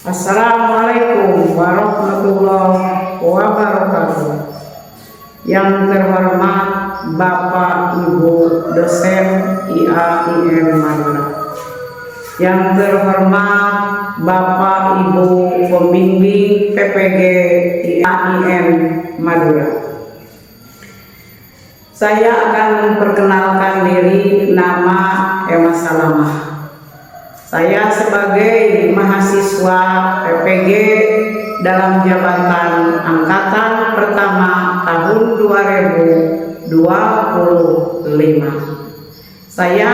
Assalamualaikum warahmatullahi wabarakatuh. Yang terhormat Bapak Ibu dosen IAIN Madura, yang terhormat Bapak Ibu pembimbing PPG IAIN Madura. Saya akan memperkenalkan diri, nama Ema Salamah. Saya sebagai mahasiswa PPG dalam jabatan angkatan pertama tahun 2025. Saya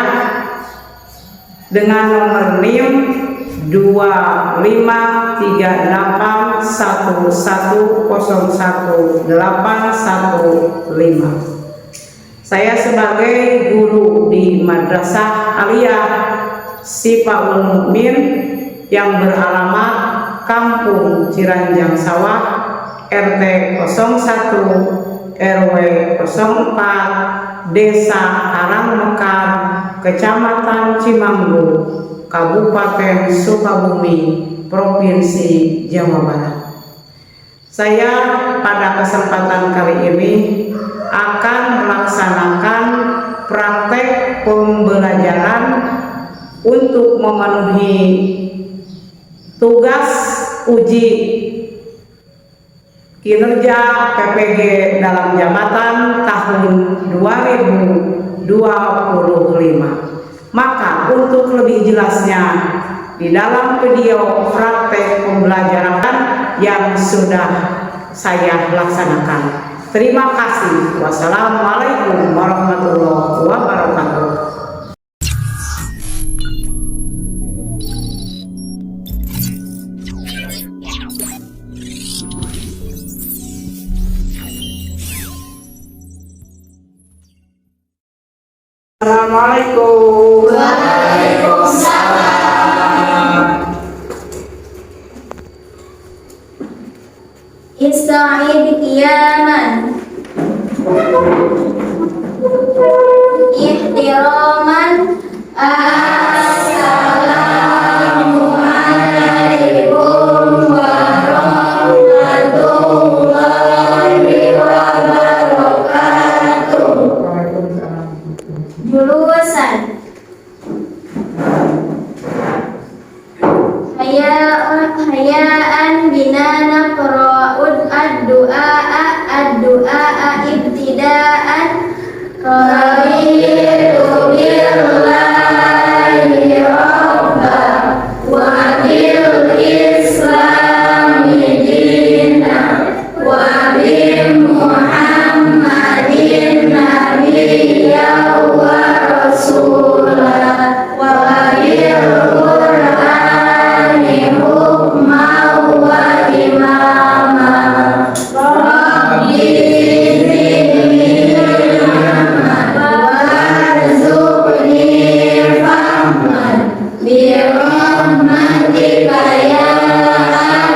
dengan nomor NIM 253811011815. Saya sebagai guru di Madrasah Aliyah Sifaul Mukmin yang beralamat Kampung Ciranjang Sawah, RT 01 RW 04, Desa Karangmekar, Kecamatan Cimanggu, Kabupaten Sukabumi, Provinsi Jawa Barat. Saya pada kesempatan kali ini akan melaksanakan praktek pembelajaran untuk memenuhi tugas uji kinerja PPG dalam jabatan tahun 2025. Maka untuk lebih jelasnya di dalam video praktek pembelajaran yang sudah saya laksanakan. Terima kasih. Wassalamualaikum warahmatullahi wabarakatuh. Assalamualaikum. Waalaikumsalam. Ista'id qiyaman, ihtiraman. Assalamualaikum warahmatullahi wabarakatuh. Jurusan hayaan bina naqra'ud ad-du'a ibtidaan raditu billahi rabba wa bil islami dina wa bi muhammadin nabiyya wa rasulah wa bil qur'ani hukma wa imama. Rabbi zidni warzuqni fahman bi rahmatika ya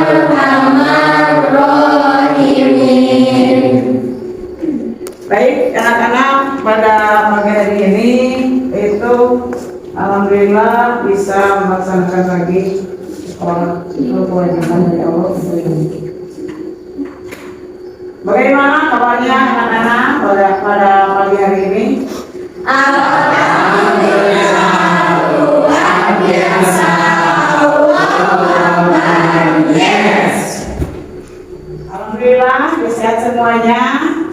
arhamar rahimin. Baik anak-anak, pada pagi hari ini itu alhamdulillah bisa melaksanakan lagi kewajiban dari Allah. Bagaimana kabarnya anak-anak pada pagi hari ini? Alhamdulillah luar biasa. Yes. Alhamdulillah sehat semuanya.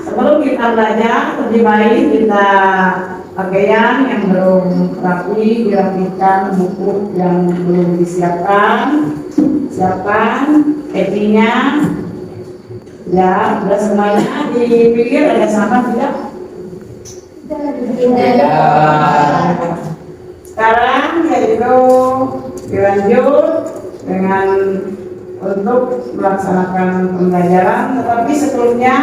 Sebelum kita belajar, lebih baik kita pakaian yang belum rapi dirapikan, buku yang belum disiapkan, siapkan epinya. Ya, sudah semuanya dipikir ada sama tidak? Sekarang yaitu dilanjut dengan untuk melaksanakan pembelajaran, tetapi sebelumnya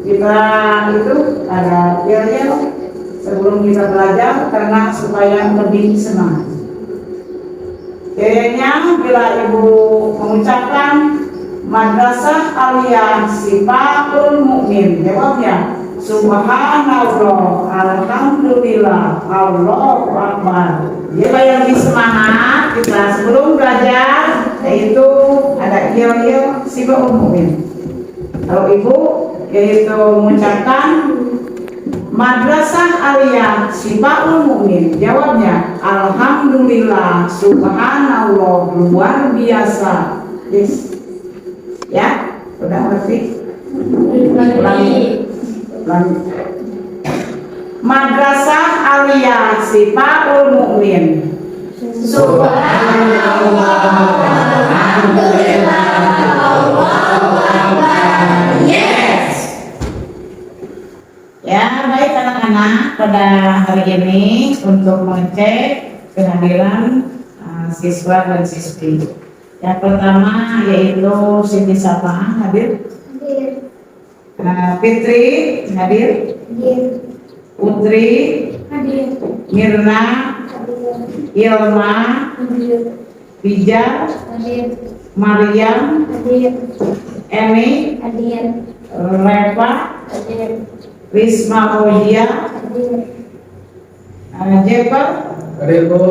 kita itu ada yel-yel sebelum kita belajar karena supaya lebih semangat. Yelnya bila ibu mengucapkan Madrasah Aliyah Sifaul Mukmin, jawabnya Subhanallah, Alhamdulillah, Allahu Akbar. Jadi yang lebih semangat kita sebelum belajar yaitu dia si umumin. Kalau ibu yaitu mengucapkan Madrasah Aliyah Syifaul Mukmin. Jawabnya alhamdulillah, subhanallah, luar biasa. Yes. Ya, udah ngerti? Ulangi. Madrasah Aliyah Syifaul Mukmin. Subhanallah, alhamdulillah, Allahu Akbar. Yes. Ya, baik anak-anak, pada hari ini untuk mengecek kehadiran siswa dan siswi. Yang pertama yaitu Siti Safa hadir, Fitri hadir, Putri Hadir. Mirna, Ilma, Pijar, Hadir. Maryam, Hadir. Emi, Hadir. Reva, Hadir. Risma Rodia, Hadir. Jeper, Hadir Bu.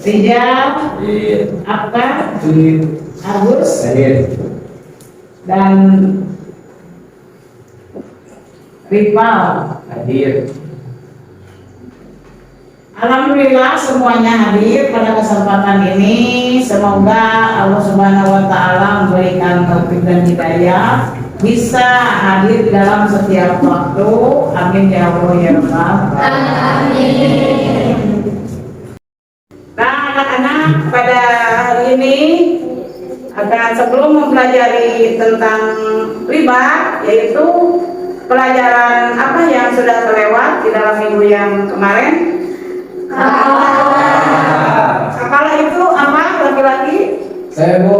Rijal, Hadir. Akbar, Hadir. Agus, Hadir. dan Rival. Hadir. Alhamdulillah semuanya hadir pada kesempatan ini. Semoga Allah Subhanahu wa taala memberikan taufik dan hidayah bisa hadir di dalam setiap waktu. Amin ya Allah ya Rabbal. Amin. Nah, anak-anak, pada hari ini sebelum mempelajari tentang riba, yaitu pelajaran apa yang sudah terlewat di dalam minggu yang kemarin. Kepala itu apa laki-laki? Saya Bu,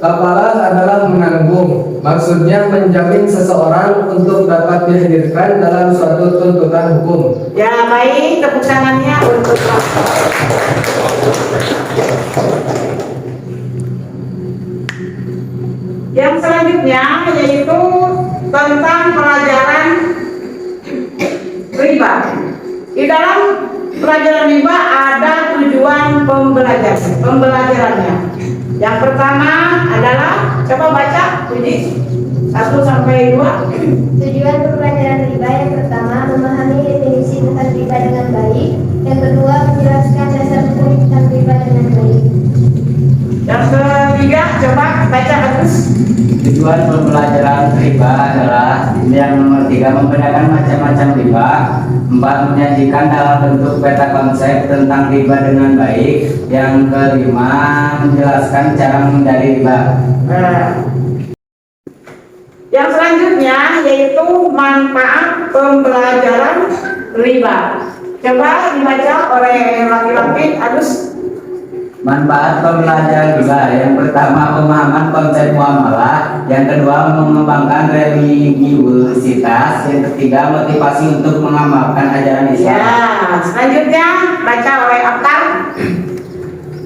kapalah adalah menanggung. Maksudnya menjamin seseorang untuk dapat dihadirkan dalam suatu tuntutan hukum. Ya baik, tepuk tangannya untuk yang selanjutnya yaitu tentang pelajaran riba. Di dalam pelajaran riba ada tujuan pembelajarannya. Yang pertama adalah, coba baca Puji 1 sampai 2. Tujuan pembelajaran riba yang pertama memahami definisi tentang riba dengan baik. Yang kedua menjelaskan dasar hukum tentang riba dengan baik. Yang ketiga, coba baca Agus. Tujuan pembelajaran riba adalah yang nomor 3 membedakan macam-macam riba. 4 menyajikan dalam bentuk peta konsep tentang riba dengan baik. Yang kelima menjelaskan cara menghindari riba. Yang selanjutnya yaitu manfaat pembelajaran riba. Coba dibaca oleh laki-laki Agus. Manfaat pembelajaran riba yang pertama pemahaman konsep muamalah, yang kedua mengembangkan religiusitas, yang ketiga motivasi untuk mengamalkan ajaran Islam. Ya, selanjutnya baca oleh Akar.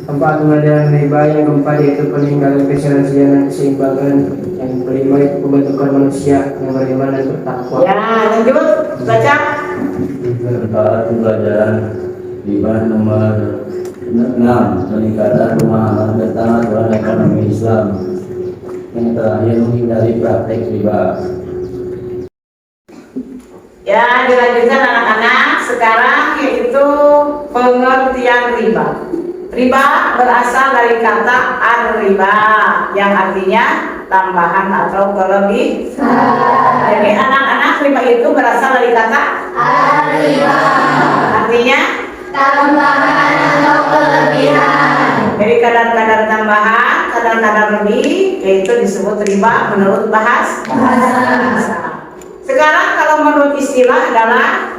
Tempat pembelajaran riba yang keempat yaitu peninggalan keserasian dan keseimbangan. Yang kelima itu pembentukan manusia yang beriman dan bertakwa. Ya, lanjut baca. Tempat pembelajaran riba nomor 6 peningkatan pemahaman tentang aturan ekonomi Islam. Yang terakhir menghindari praktek riba. Ya, dilanjutkan anak-anak. Sekarang yaitu pengertian riba. Riba berasal dari kata ar-riba yang artinya tambahan atau kelebihan. Jadi anak-anak, riba itu berasal dari kata Riba artinya tambahan atau kelebihan. jadi kadar-kadar tambahan, kadar-kadar lebih, yaitu disebut riba menurut bahasa. Sekarang kalau menurut istilah adalah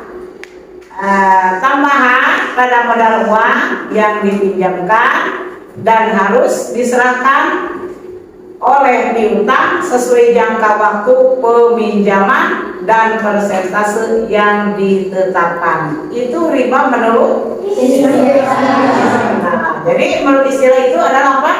tambahan pada modal uang yang dipinjamkan dan harus diserahkan oleh piutang sesuai jangka waktu peminjaman dan persentase yang ditetapkan. Itu riba menurut istilah. Nah, jadi menurut istilah itu adalah apa?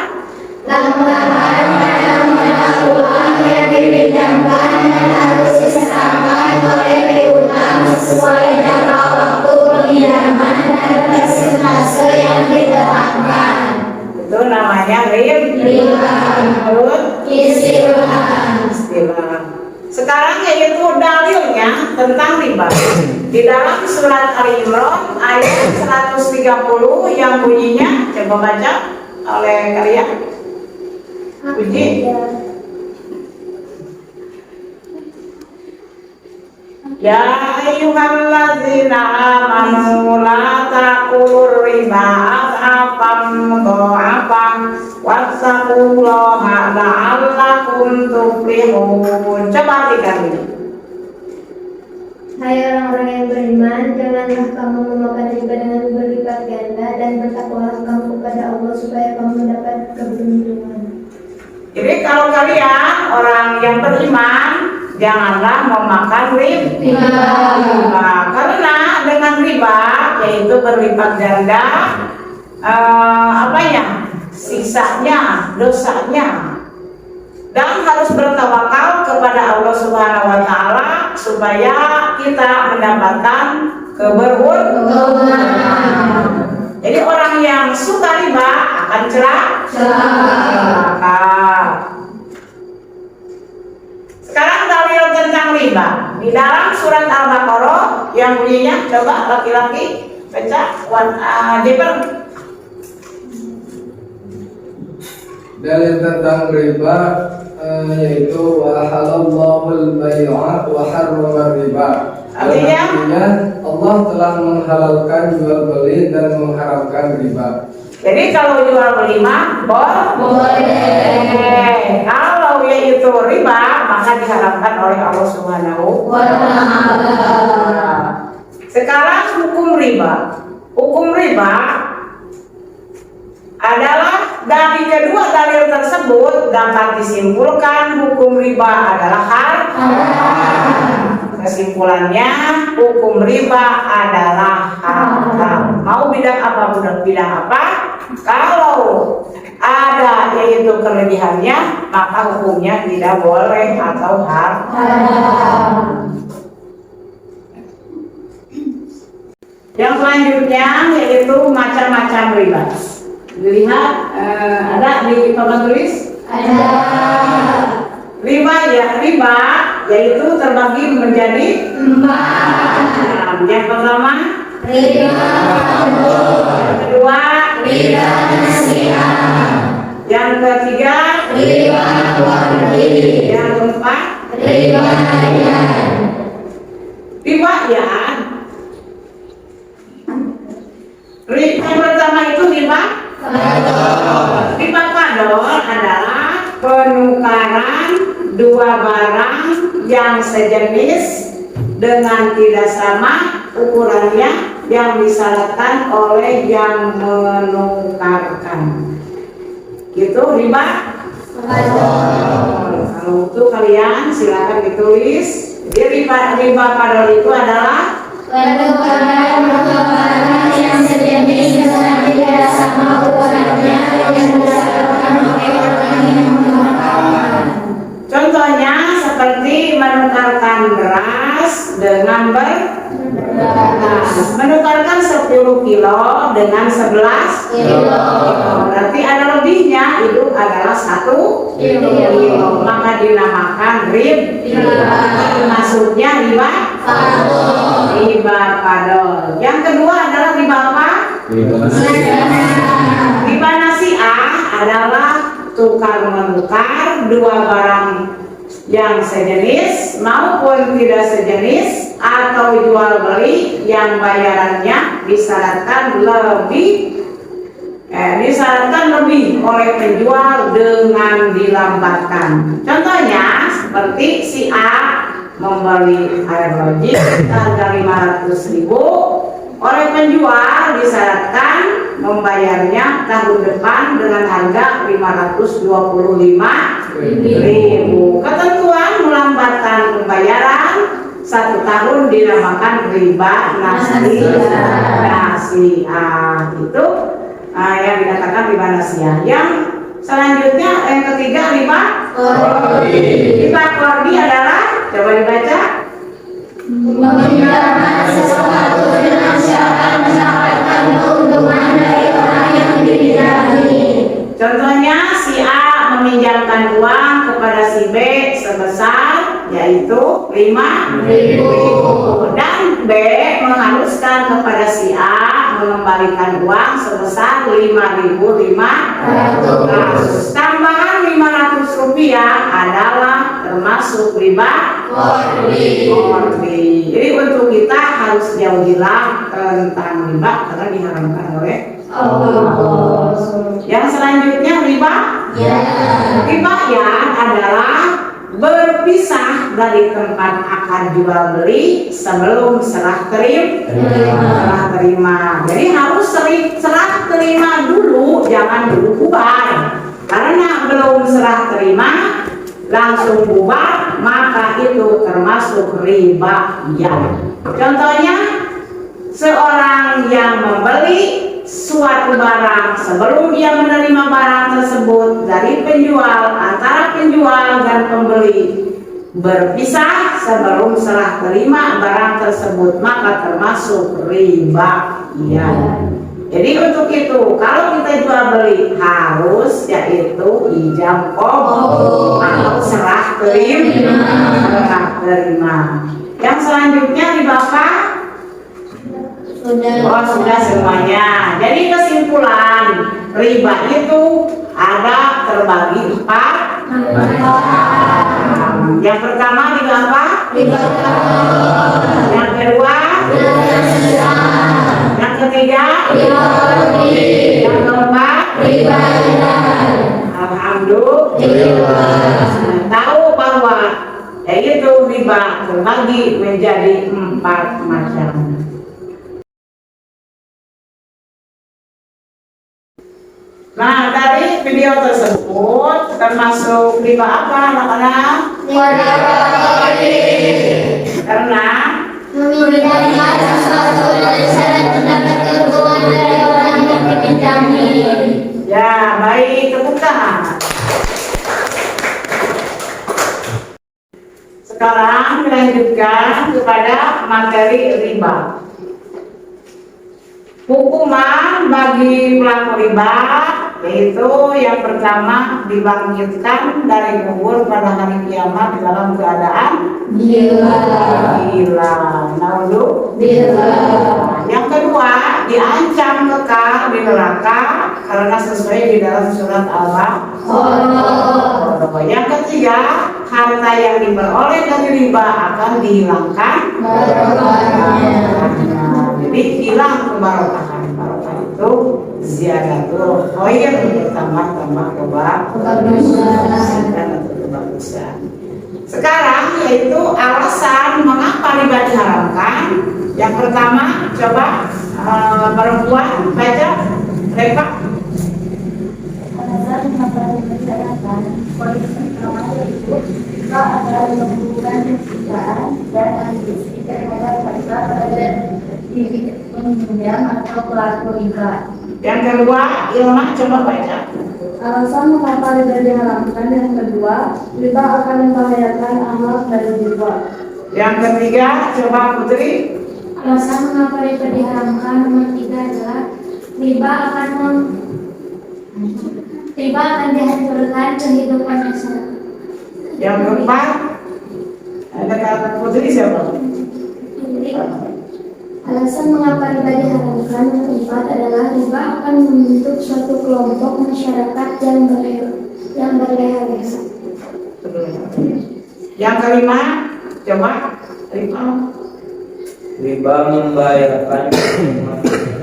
Tambahan pada modal uang yang dipinjamkan dan harus diserahkan oleh piutang sesuai jangka waktu peminjaman dan persentase yang ditetapkan. Itu namanya riba. Menurut istilah. Sekarang yaitu dalilnya tentang riba. Di dalam surat Ali Imran ayat 130 yang bunyinya, coba baca oleh kalian. Puji. Ya ayyuhalladzina amanu la taqulur riba adhafan mudha'afan wattaqullaha la'allakum tuflihun. Coba dikali. Hai orang-orang yang beriman, janganlah kamu memakan riba dengan berlipat ganda, dan bertakwalah kamu kepada Allah supaya kamu mendapat keberuntungan. Jadi kalau kalian orang yang beriman, janganlah memakan riba. Karena dengan riba yaitu berlipat ganda siksanya, dosanya, dan harus bertawakal kepada Allah Subhanahu wa taala supaya kita mendapatkan keberuntungan. Jadi orang yang suka riba akan celaka. Sekarang dalil tentang riba di dalam surat Al-Baqarah yang bunyinya, coba laki-laki baca Jibril. Dalil tentang riba yaitu wa halallahu al-bai'a wa harrama riba. Artinya Allah telah menghalalkan jual beli dan mengharamkan riba. Jadi kalau jual beli mah boleh. Kalau yaitu riba maka diharamkan oleh Allah Subhanahu wa taala. Sekarang hukum riba. Hukum riba adalah dari kedua dalil tersebut dapat disimpulkan hukum riba adalah haram. Kesimpulannya hukum riba adalah haram. Mau bidang apa bidang apa? Kalau ada yaitu kelebihannya maka hukumnya tidak boleh atau haram. Yang selanjutnya yaitu macam-macam riba. Dilihat ada di papan tulis? Ada. Riba yaitu terbagi menjadi 4. Yang pertama riba. Yang kedua riba nasi'ah. Yang ketiga riba fardhi. Yang keempat riba yan. Riba yan. Yang pertama itu riba qadar. Riba qadar adalah penukaran dua barang yang sejenis dengan tidak sama ukurannya yang disyaratkan oleh yang menukarkan. Itu riba qadar. Kalau itu kalian silakan ditulis. Jadi riba qadar itu adalah Penukaran barang yang sejenis dengan tidak sama ukurannya yang disyaratkan oleh orang yang menukarkan. Contohnya seperti menukarkan beras dengan beras. Menukarkan 10 kilo dengan 11 kilo. Berarti ada lebihnya, itu adalah 1 kilo. Maka dinamakan riba. Maksudnya riba qadar. Yang kedua adalah riba apa? Riba nasi'ah adalah tukar menukar dua barang yang sejenis maupun tidak sejenis atau jual beli yang bayarannya disyaratkan lebih oleh penjual dengan dilambatkan. Contohnya seperti si A membeli air logik harga 500.000, oleh penjual disyaratkan membayarnya tahun depan dengan harga 525.000. Ketentuan melambatkan pembayaran 1 tahun dinamakan riba nasi'ah. Itu yang dikatakan riba nasi'ah. Yang selanjutnya yang ketiga riba qadhi. Riba qadhi adalah, coba dibaca, Meminjamkan sesuatu dengan syarat mendapatkan keuntungan dari orang yang dipinjami. uang kepada si B sebesar yaitu 5.000 dan B mengharuskan kepada si A mengembalikan uang sebesar 5.500. Tambahan 500 rupiah adalah termasuk riba murni. Jadi untuk kita harus jauhilah tentang riba karena diharamkan oleh Allah. Yang selanjutnya riba. Riba ya adalah berpisah dari tempat akad jual beli sebelum serah terima. Jadi harus serah terima dulu, jangan dulu bubar. Karena belum serah terima langsung bubar, maka itu termasuk riba ya. Contohnya seorang yang membeli suatu barang sebelum ia menerima barang tersebut dari penjual, antara penjual dan pembeli berpisah sebelum serah terima barang tersebut, maka termasuk riba ya. Jadi untuk itu kalau kita jual beli harus yaitu ijab qabul atau serah terima. Yang selanjutnya riba apa? Sudah semuanya. Jadi kesimpulan riba itu ada terbagi 4. Yang pertama riba apa? Yang kedua yang ketiga yang keempat alhamdulillah. Tahu bahwa yaitu riba terbagi menjadi 4 macam. Nah, dari video tersebut termasuk riba apa anak-anak? Karena meminjamkan sesuatu dari syarat mendapatkan keuntungan dari orang yang dipinjami. Ya, baik, tepuk tangan. Sekarang dilanjutkan kepada materi riba. Hukuman bagi pelaku riba yaitu yang pertama dibangkitkan dari kubur pada hari kiamat dalam keadaan gila. Yang kedua diancam kekal di neraka karena sesuai di dalam surat Al-Baqarah. Yang ketiga harta yang diperoleh dari riba akan dihilangkan jadi hilang kebarokahan. Barokah itu ziyadatul khair, bertambah kebagusan atau kebagusan. Sekarang yaitu alasan mengapa riba diharamkan. Yang pertama coba perempuan baca Reva. Alasan mengapa riba diharamkan poin pertama yaitu riba adalah menghubungkan penciptaan dan ambisi terhadap harta pada diri peminjam atau pelaku riba. Yang kedua, Ilma coba baca. Alasan mengapa riba diharamkan yang kedua, riba akan membahayakan amal dari riba. Yang ketiga, coba Putri. Alasan mengapa riba diharamkan nomor 3 adalah riba akan dihancurkan kehidupan masyarakat. Yang keempat, ada kata Putri siapa? Alasan mengapa riba diharamkan yang keempat adalah riba akan membentuk suatu kelompok masyarakat yang berleha-leha. Yang kelima, coba Rima. Riba membahayakan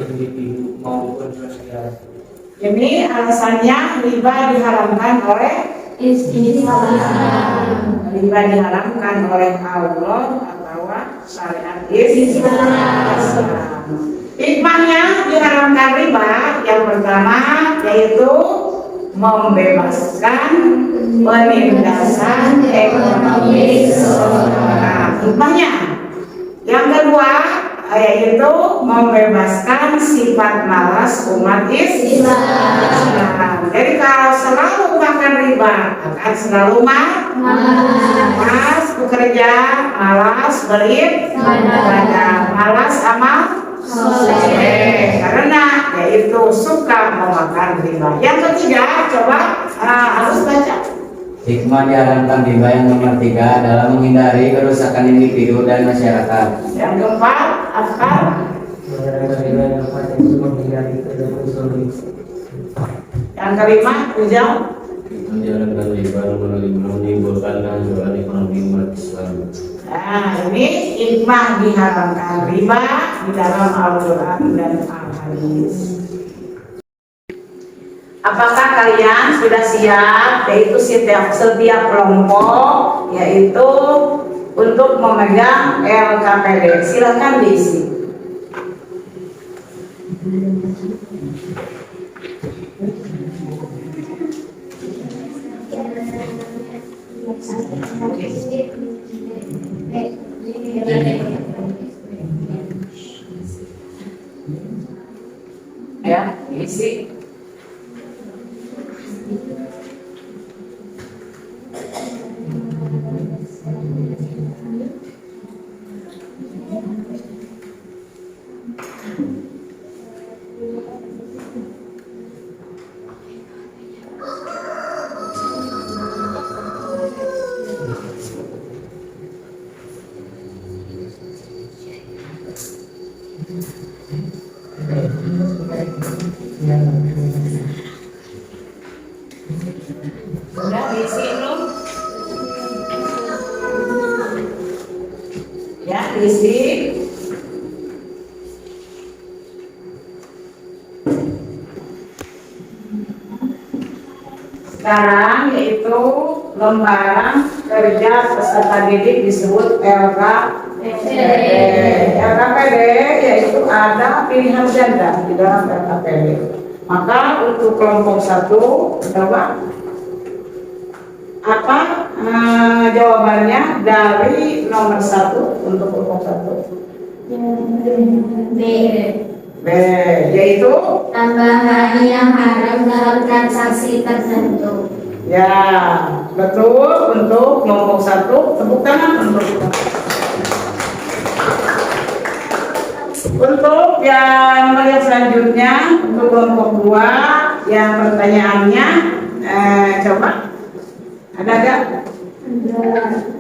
individu maupun sosial. Ini alasannya riba diharamkan oleh Islam. Riba diharamkan oleh Allah atau syariat Islam. Hikmahnya diharamkan riba yang pertama yaitu membebaskan penindasan ekonomi seseorang. Hikmahnya yang kedua yaitu membebaskan sifat malas umat Islam. Jadi kalau selalu makan riba akan selalu malas bekerja, malas beribadah, malas amal soleh karena yaitu suka memakan riba. Yang ketiga coba harus baca. Hikmah diharamkan riba yang nomor 3 adalah menghindari kerusakan individu dan masyarakat. Yang keempat, Afkar. Menerangkan riba yang keempat itu menghindari kerusakan. Yang kelima, Ujang. Menjalankan riba menimbulkan kehancuran ekonomi umat Islam. Nah, ini hikmah diharamkan riba di dalam Al-Quran dan Al-Hadis. Apakah kalian sudah siap, yaitu setiap kelompok, yaitu untuk memegang LKPD? Silakan diisi. Ya, isi. Udah diisi belum? Ya, diisi. Sekarang yaitu lembaran kerja peserta didik disebut LKPD. LKPD yaitu ada pilihan ganda di dalam LKPD. Maka untuk kelompok 1, coba apa jawabannya dari nomor 1 untuk kelompok 1? B. B, yaitu Tambahan yang haram dalam transaksi tertentu. ya betul untuk kelompok 1. Tepuk tangan untuk kita. Untuk yang selanjutnya untuk kelompok 2 yang pertanyaannya coba ada gak?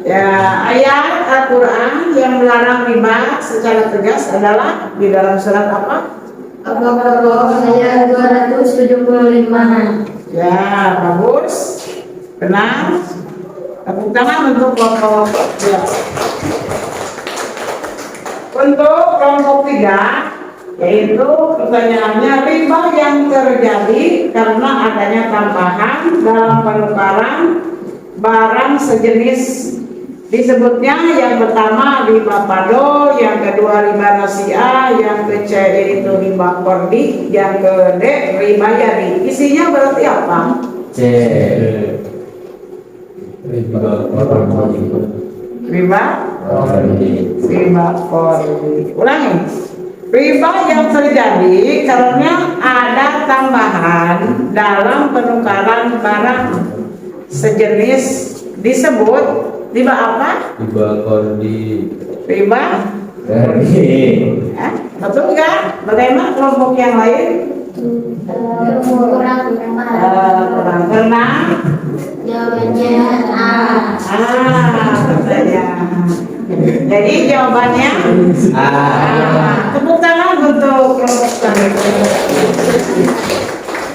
Ya, ayat Al-Quran yang melarang riba secara tegas adalah di dalam surat apa? Al-Baqarah ayat 275. Ya, bagus, benar. Tepuk tangan untuk kelompok 2. Untuk kelompok 3, yaitu pertanyaannya riba yang terjadi karena adanya tambahan dalam penukaran barang sejenis. Disebutnya yang pertama riba pado, yang kedua riba nasiah, yang ketiga yaitu riba kordi, yang ke D riba jadi. Isinya berarti apa? C. Riba kordi. Riba kordi. Ulangi. Riba yang terjadi karena ada tambahan dalam penukaran barang sejenis disebut riba apa? Riba kordi. Riba betul nggak? Bagaimana kelompok yang lain? Kurang. Kurang benar. Jawabannya A. Pertanyaan. Jadi jawabannya A. tepuk tangan untuk kelompok tadi.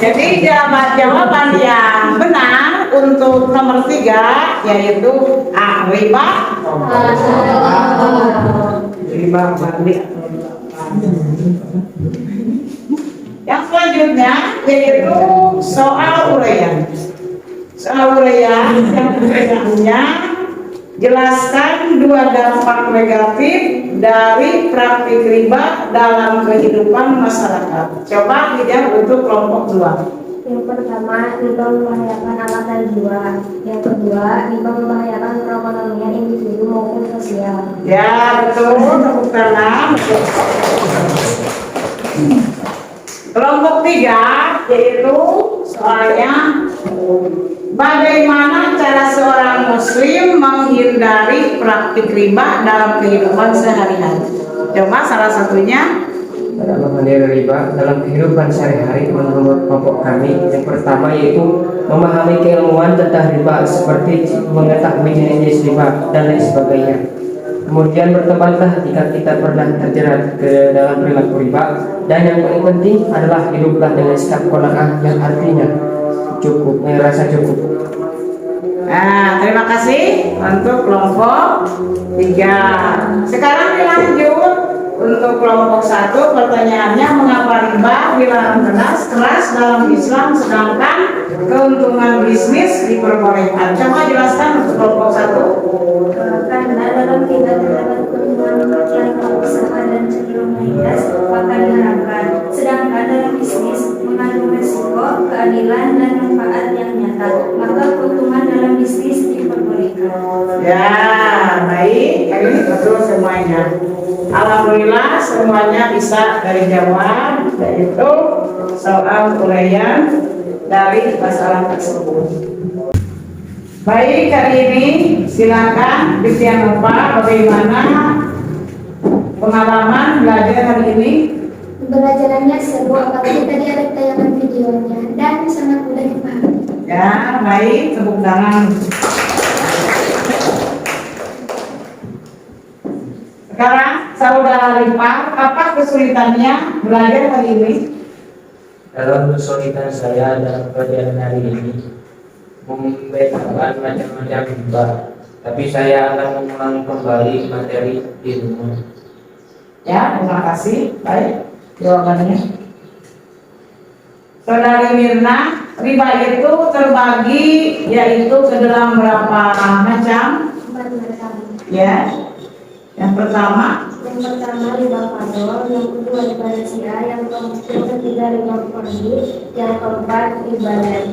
Jadi jawaban yang benar untuk nomor 3 yaitu A, riba. Riba balik. Yang selanjutnya yaitu soal uraian. Soal uraian yang pertanyaannya jelaskan 2 dampak negatif dari praktik riba dalam kehidupan masyarakat. Coba dijawab untuk kelompok 2. Yang pertama, riba membahayakan anak dan jiwa. Yang kedua, riba membahayakan perekonomian individu maupun sosial. Ya betul, tepuk tangan. Kelompok 3 yaitu soalnya bagaimana cara seorang muslim menghindari praktik riba dalam kehidupan sehari-hari. Coba salah satunya tidak menghindari riba dalam kehidupan sehari-hari menurut kelompok kami. Yang pertama yaitu memahami keilmuan tentang riba seperti mengetahui jenis-jenis riba dan lain sebagainya. Kemudian bertobatlah jika kita pernah terjerat ke dalam perilaku riba, dan yang paling penting adalah hiduplah dengan sikap qanaah yang artinya cukup, rasa cukup. Nah, terima kasih untuk kelompok 3. Sekarang dilanjut untuk kelompok 1. Pertanyaannya, mengapa riba dilarang keras dalam Islam sedangkan keuntungan bisnis diperbolehkan? Coba jelaskan untuk kelompok 1. Karena dalam riba terdapat keuntungan yang besar dan cenderung menindas, maka diharapkan. Sedangkan dalam bisnis mengandung resiko, keadilan dan manfaat yang nyata, maka keuntungan dalam bisnis diperbolehkan. Ya, baik. Ini betul semuanya. Alhamdulillah semuanya bisa dari jawab, yaitu soal uraian dari masalah tersebut. Baik, hari ini silakan Distianova, bagaimana pengalaman belajar hari ini? Pembelajarannya seru, apalagi tadi ada tayangan videonya dan sangat mudah dipahami. Ya, baik, tepuk tangan. Sekarang saudara Rifat, apa kesulitannya belajar hari ini? Dalam kesulitan saya dalam pelajaran hari ini membedakan macam-macam riba, tapi saya akan mengulang kembali materi di rumah. Ya, terima kasih. Baik, jawabannya. Saudari Mirna, riba itu terbagi yaitu ke dalam berapa macam? Ya. Yang pertama riba fadl, yang kedua riba nasiah, yang ketiga riba fadl, yang keempat riba net.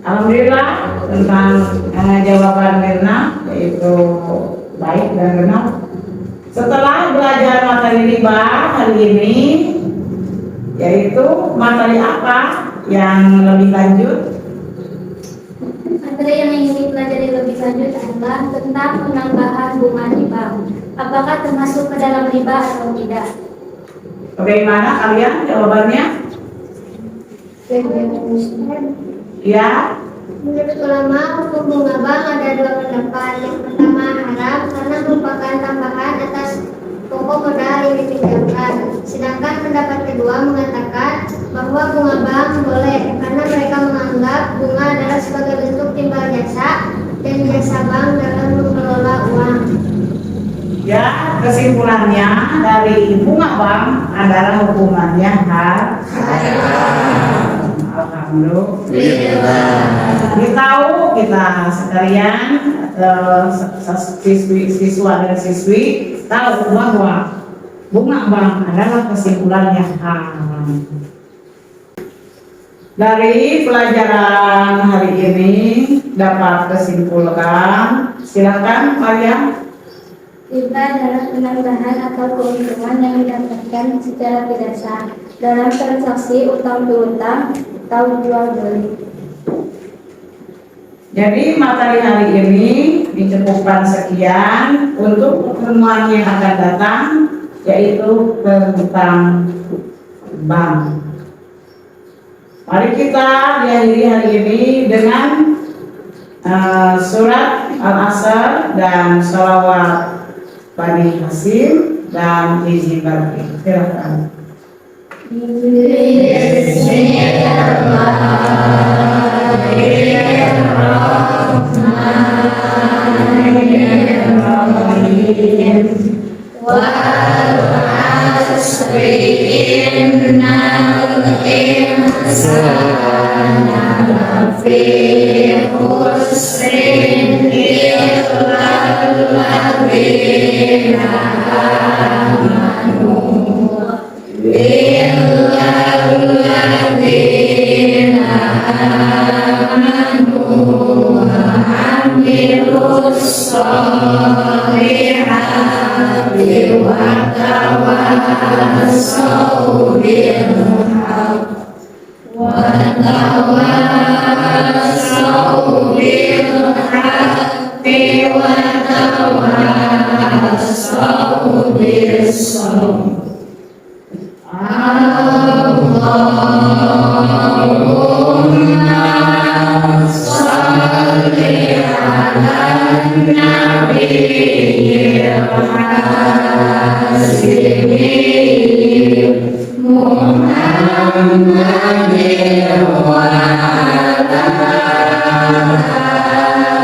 Alhamdulillah tentang jawaban Mirna yaitu baik dan benar. Setelah belajar materi riba hari ini, yaitu materi apa yang lebih lanjut? Materi yang ingin dipelajari lebih lanjut adalah tentang penambahan bunga riba. Apakah termasuk ke dalam riba atau tidak? Bagaimana kalian jawabannya? Ya. Menurut ulama, hukum bunga bank ada dua pendapat. Yang pertama haram karena merupakan tambahan atas pokok modal yang dipinjamkan. Sedangkan pendapat kedua mengatakan bahwa bunga bank boleh karena mereka menganggap bunga adalah sebagai bentuk timbal jasa dan jasa bank dalam mengelola uang. Ya, kesimpulannya dari bunga bank adalah hukumannya haram. Alhamdulillah. Tahu kita sekalian siswa dan siswi tahu bahwa bunga bank adalah kesimpulannya haram. Dari pelajaran hari ini dapat kesimpulan, silakan kalian. Riba adalah penambahan atau keuntungan yang didapatkan secara tidak sah dalam transaksi utang piutang atau jual beli. Jadi materi hari ini dicukupkan sekian untuk pertemuan yang akan datang, yaitu tentang bank. Mari kita diakhiri hari ini dengan surat Al-Asr dan sholawat Bani Hasim dan izin bagi. Silakan.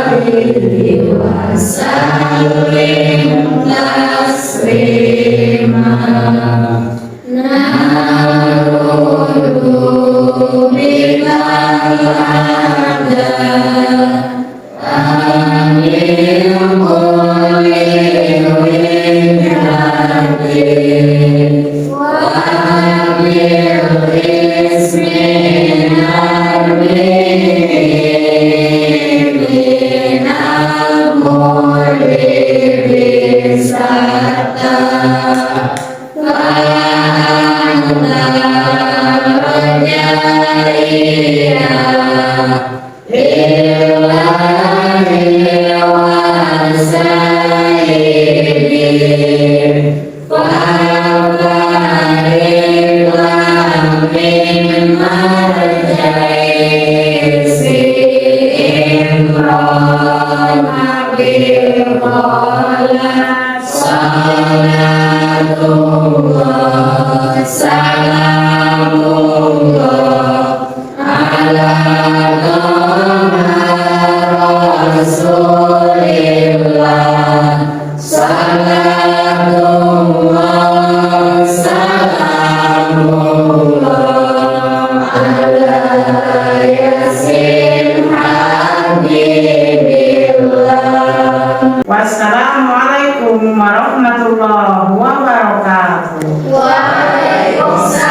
alihi wasallim taslima. Na'udzu bikal ada anil mulil winhadi wa bil ismi minal mulil bisata Wassalamualaikum warahmatullahi wabarakatuh. Waalaikumsalam.